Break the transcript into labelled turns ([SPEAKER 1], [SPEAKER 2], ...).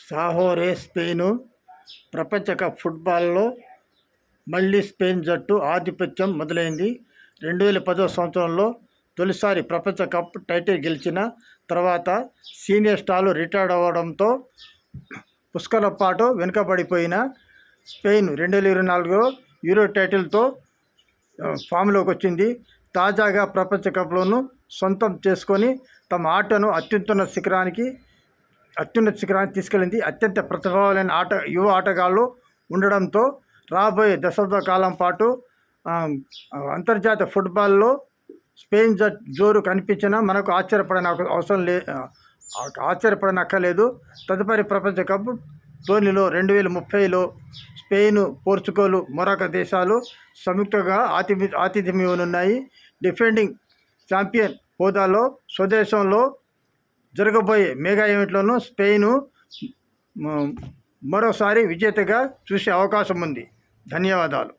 [SPEAKER 1] Saahore Spain ప్రపంచ cup ఫుట్బాల్లో మళ్ళీ Spain జట్టు ఆధిపత్యం మొదలైంది. 2010 సంవత్సరంలో తొలిసారి ప్రపంచ కప్ టైటిల్ గెలిచిన తర్వాత సీనియర్ స్టార్లు రిటైర్డ్ అవ్వడంతో పుష్కల పాటు వెనుకబడిపోయిన స్పెయిన్ 2024 యూరో టైటిల్తో ఫామ్లోకి వచ్చింది. తాజాగా ప్రపంచ కప్లోనూ సొంతం చేసుకొని తమ ఆటను అత్యున్నత శిఖరానికి తీసుకెళ్లింది. అత్యంత ప్రతిభావాలైన యువ ఆటగాళ్ళు ఉండడంతో రాబోయే దశాబ్ద కాలం పాటు అంతర్జాతీయ ఫుట్బాల్లో స్పెయిన్ జోరు కనిపించినా మనకు ఆశ్చర్యపడనక్కర్లేదు. తదుపరి ప్రపంచ కప్ టోర్నీలో 2030లో స్పెయిన్, పోర్చుగల్, మొరాకో దేశాలు సంయుక్తంగా ఆతిథ్యం ఇవ్వనున్నాయి. డిఫెండింగ్ ఛాంపియన్ హోదాలో స్వదేశంలో జరగబోయే మెగా ఈవెంట్లను స్పెయిన్ మరోసారి విజేతగా చూసే అవకాశం ఉంది. ధన్యవాదాలు.